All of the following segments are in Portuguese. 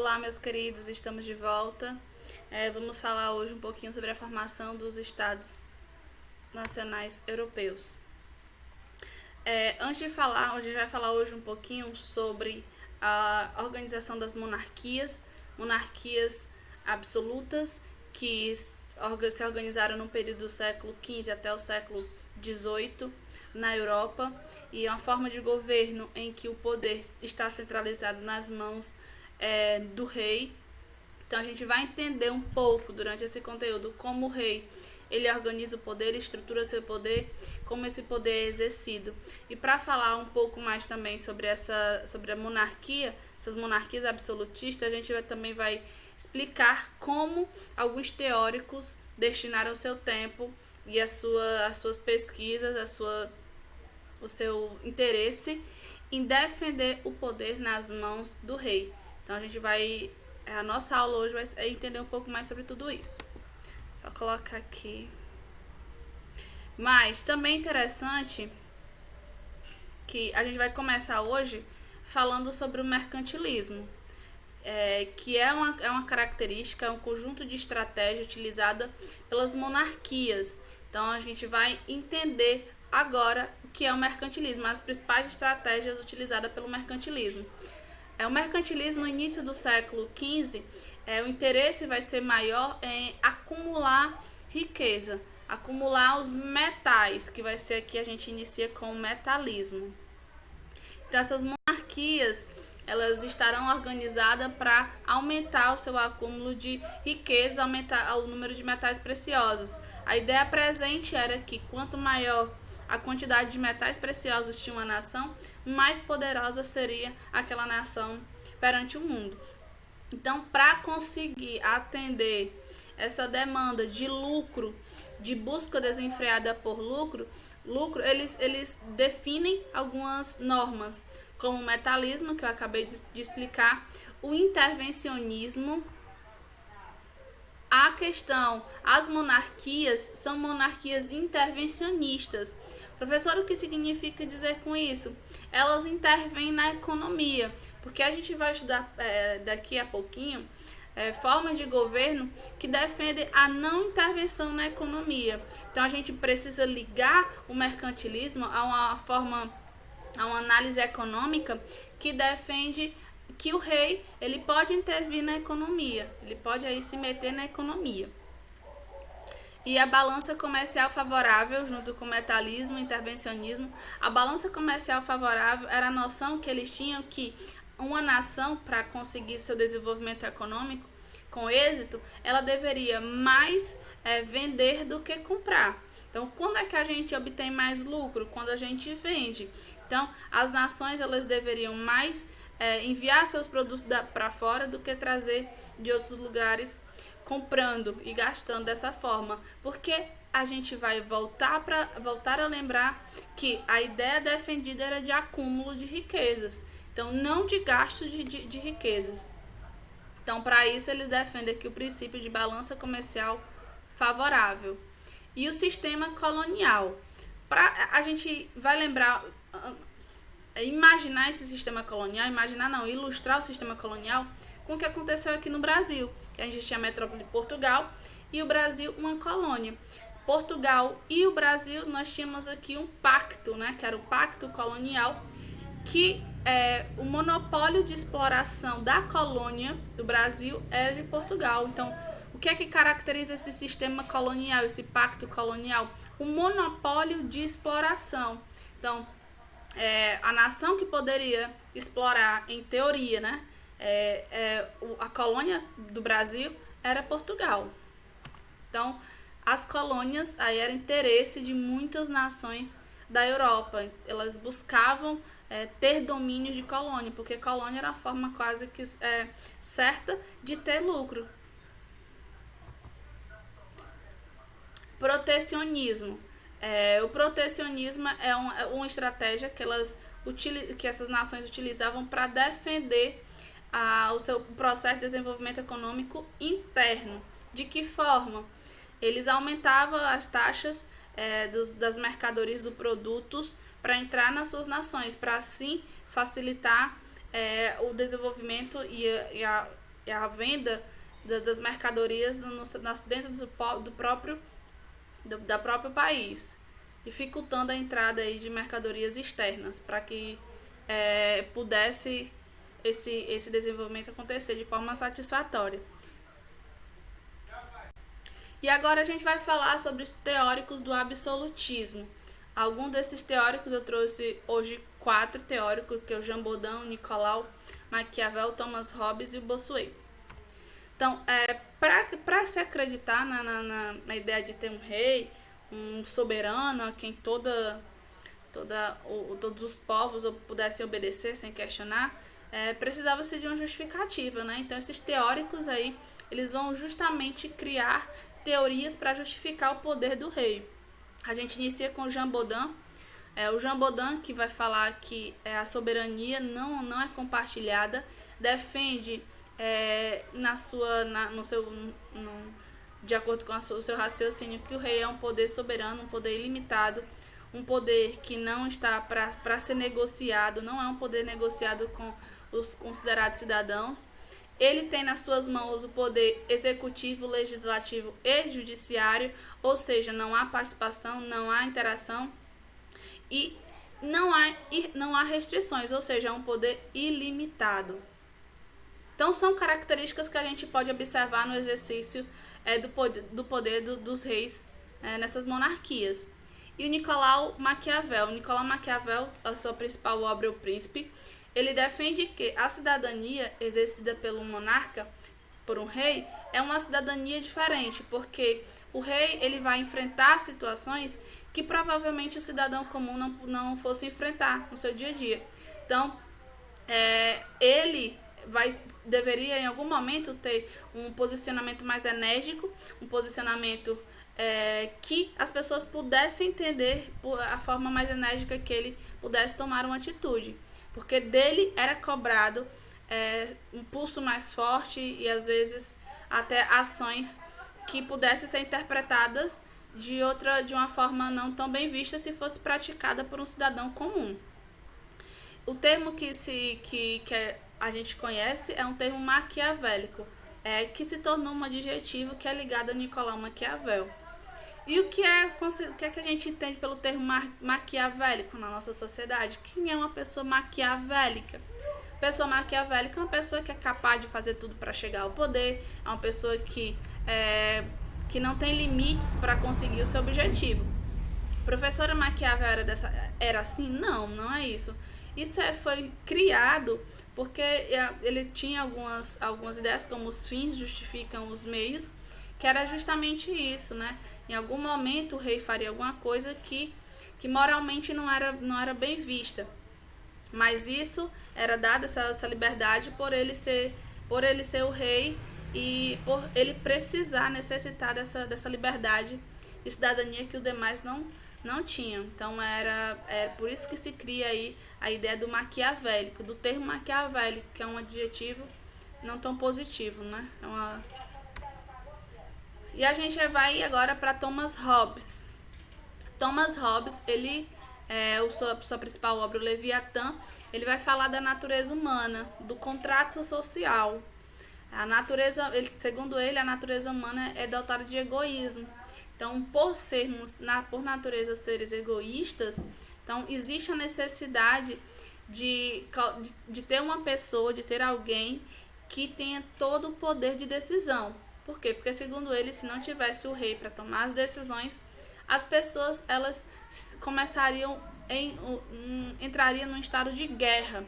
Olá, meus queridos, estamos de volta. Vamos falar hoje um pouquinho sobre a formação dos Estados nacionais europeus. Antes de falar, a gente vai falar hoje um pouquinho sobre a organização das monarquias absolutas que se organizaram no período do século XV até o século XVIII na Europa, e uma forma de governo em que o poder está centralizado nas mãos do rei. Então a gente vai entender um pouco durante esse conteúdo como o rei ele organiza o poder, estrutura seu poder, como esse poder é exercido. E para falar um pouco mais também sobre a monarquia, essas monarquias absolutistas, a gente também vai explicar como alguns teóricos destinaram o seu tempo e as suas pesquisas, o seu interesse em defender o poder nas mãos do rei. Então a nossa aula hoje vai entender um pouco mais sobre tudo isso. Só colocar aqui. Mas também é interessante que a gente vai começar hoje falando sobre o mercantilismo, que é uma característica, é um conjunto de estratégia utilizada pelas monarquias. Então a gente vai entender agora o que é o mercantilismo, as principais estratégias utilizadas pelo mercantilismo. O mercantilismo no início do século XV, o interesse vai ser maior em acumular riqueza, acumular os metais, que vai ser aqui a gente inicia com o metalismo. Então essas monarquias elas estarão organizadas para aumentar o seu acúmulo de riqueza, aumentar o número de metais preciosos. A ideia presente era que quanto maior a quantidade de metais preciosos tinha uma nação, mais poderosa seria aquela nação perante o mundo. Então, para conseguir atender essa demanda de lucro, de busca desenfreada por lucro, eles definem algumas normas, como o metalismo, que eu acabei de explicar, o intervencionismo. As monarquias são monarquias intervencionistas. Professor, o que significa dizer com isso? Elas intervêm na economia, porque a gente vai estudar daqui a pouquinho formas de governo que defendem a não intervenção na economia. Então a gente precisa ligar o mercantilismo a uma análise econômica que defende que o rei ele pode intervir na economia, ele pode aí se meter na economia. E a balança comercial favorável, junto com o metalismo e intervencionismo, a balança comercial favorável era a noção que eles tinham que uma nação, para conseguir seu desenvolvimento econômico com êxito, ela deveria mais vender do que comprar. Então, quando é que a gente obtém mais lucro? Quando a gente vende. Então, as nações elas deveriam mais enviar seus produtos para fora do que trazer de outros lugares, comprando e gastando dessa forma, porque a gente vai voltar a lembrar que a ideia defendida era de acúmulo de riquezas, então não de gasto de riquezas. Então, para isso, eles defendem aqui o princípio de balança comercial favorável. E o sistema colonial. A gente vai lembrar, imaginar esse sistema colonial, ilustrar o sistema colonial com o que aconteceu aqui no Brasil, que a gente tinha a metrópole de Portugal e o Brasil uma colônia. Portugal e o Brasil, nós tínhamos aqui um pacto, né, que era o Pacto Colonial, que o monopólio de exploração da colônia do Brasil era de Portugal. Então, o que é que caracteriza esse sistema colonial, esse pacto colonial? O monopólio de exploração. Então, a nação que poderia explorar, em teoria, né, a colônia do Brasil era Portugal. Então, as colônias aí era interesse de muitas nações da Europa. Elas buscavam ter domínio de colônia, porque colônia era a forma quase que certa de ter lucro. Protecionismo. O protecionismo é uma estratégia que essas nações utilizavam para defender o seu processo de desenvolvimento econômico interno. De que forma? Eles aumentavam as taxas das mercadorias dos produtos para entrar nas suas nações, para assim facilitar o desenvolvimento a venda das mercadorias dentro da próprio país, dificultando a entrada aí de mercadorias externas para que pudesse esse desenvolvimento acontecer de forma satisfatória. E agora a gente vai falar sobre os teóricos do absolutismo. Alguns desses teóricos eu trouxe hoje 4 teóricos, que é o Jean Bodin, Nicolau, Maquiavel, Thomas Hobbes e o Bossuet. Então, para se acreditar na ideia de ter um rei, um soberano a quem todos os povos pudessem obedecer sem questionar, precisava-se de uma justificativa, né? Então, esses teóricos aí, eles vão justamente criar teorias para justificar o poder do rei. A gente inicia com o Jean Bodin. O Jean Bodin, que vai falar que a soberania não é compartilhada, defende de acordo com o seu raciocínio, que o rei é um poder soberano, um poder ilimitado, um poder que não está para ser negociado, não é um poder negociado com os considerados cidadãos. Ele tem nas suas mãos o poder executivo, legislativo e judiciário, ou seja, não há participação, não há interação e não há restrições, ou seja, é um poder ilimitado. Então, são características que a gente pode observar no exercício do poder dos reis nessas monarquias. E o Nicolau Maquiavel. Nicolau Maquiavel, a sua principal obra, O Príncipe, ele defende que a cidadania exercida pelo monarca, por um rei, é uma cidadania diferente, porque o rei ele vai enfrentar situações que provavelmente o cidadão comum não fosse enfrentar no seu dia a dia. Então, ele deveria em algum momento ter um posicionamento mais enérgico, um posicionamento que as pessoas pudessem entender a forma mais enérgica que ele pudesse tomar uma atitude, porque dele era cobrado um pulso mais forte e às vezes até ações que pudessem ser interpretadas de uma forma não tão bem vista se fosse praticada por um cidadão comum. O termo que a gente conhece é um termo maquiavélico, que se tornou um adjetivo que é ligado a Nicolau Maquiavel. E o que é que a gente entende pelo termo maquiavélico na nossa sociedade? Quem é uma pessoa maquiavélica? Pessoa maquiavélica é uma pessoa que é capaz de fazer tudo para chegar ao poder, é uma pessoa que não tem limites para conseguir o seu objetivo. Professora Maquiavel era assim? Não é isso. Isso foi criado porque ele tinha algumas ideias, como os fins justificam os meios, que era justamente isso, né? Em algum momento o rei faria alguma coisa que moralmente não era bem vista. Mas isso era dada essa liberdade por ele ser o rei e por ele necessitar dessa liberdade e cidadania que os demais não tinham. Então era por isso que se cria aí a ideia do maquiavélico, do termo maquiavélico, que é um adjetivo não tão positivo, né? E a gente vai agora para Thomas Hobbes. Thomas Hobbes, ele sua principal obra, o Leviatã, ele vai falar da natureza humana, do contrato social. Segundo ele, a natureza humana é dotada de egoísmo. Então, por natureza seres egoístas, então existe a necessidade de ter uma pessoa, de ter alguém que tenha todo o poder de decisão. Por quê? Porque, segundo ele, se não tivesse o rei para tomar as decisões, as pessoas elas entrariam num estado de guerra.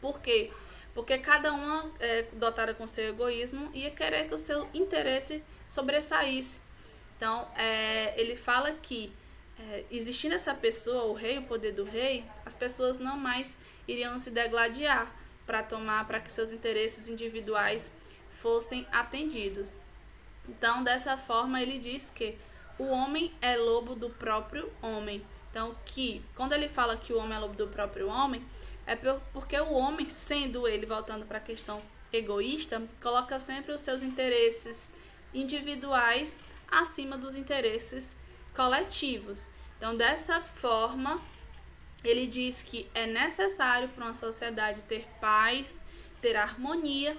Por quê? Porque cada uma, dotada com seu egoísmo, ia querer que o seu interesse sobressaísse. Então, ele fala que, existindo essa pessoa, o rei, o poder do rei, as pessoas não mais iriam se degladiar para que seus interesses individuais fossem atendidos. Então, dessa forma, ele diz que o homem é lobo do próprio homem. Então, quando ele fala que o homem é lobo do próprio homem, é porque o homem, sendo ele, voltando para a questão egoísta, coloca sempre os seus interesses individuais acima dos interesses coletivos. Então, dessa forma, ele diz que é necessário para uma sociedade ter paz, ter harmonia,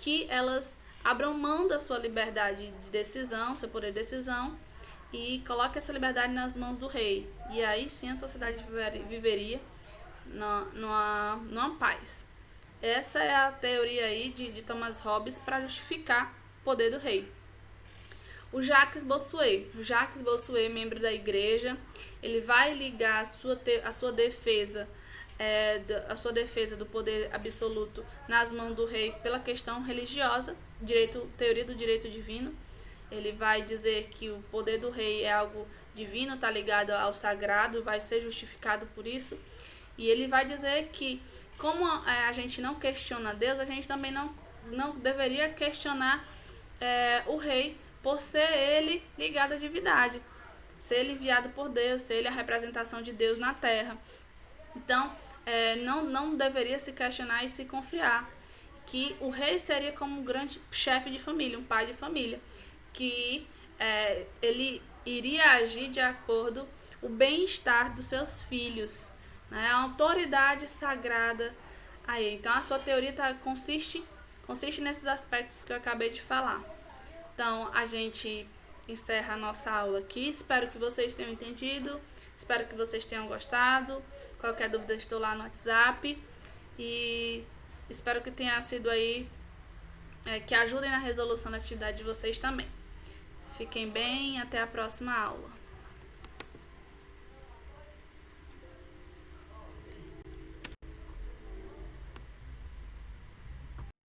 que elas abram mão da sua liberdade de decisão, seu poder de decisão, e coloquem essa liberdade nas mãos do rei. E aí sim a sociedade viveria numa paz. Essa é a teoria aí de Thomas Hobbes para justificar o poder do rei. O Jacques Bossuet, membro da igreja, ele vai ligar a sua defesa do poder absoluto nas mãos do rei pela questão religiosa, teoria do direito divino. Ele vai dizer que o poder do rei é algo divino, está ligado ao sagrado, vai ser justificado por isso. E ele vai dizer que, como a gente não questiona Deus, a gente também não deveria questionar o rei por ser ele ligado à divindade, ser ele enviado por Deus, ser ele a representação de Deus na terra. Então, não deveria se questionar e se confiar que o rei seria como um grande chefe de família, um pai de família, que ele iria agir de acordo com o bem-estar dos seus filhos, né? A autoridade sagrada aí. Então, a sua teoria consiste nesses aspectos que eu acabei de falar. Então, a gente encerra a nossa aula aqui. Espero que vocês tenham entendido. Espero que vocês tenham gostado. Qualquer dúvida, estou lá no WhatsApp. E espero que tenha sido aí, que ajudem na resolução da atividade de vocês também. Fiquem bem, até a próxima aula.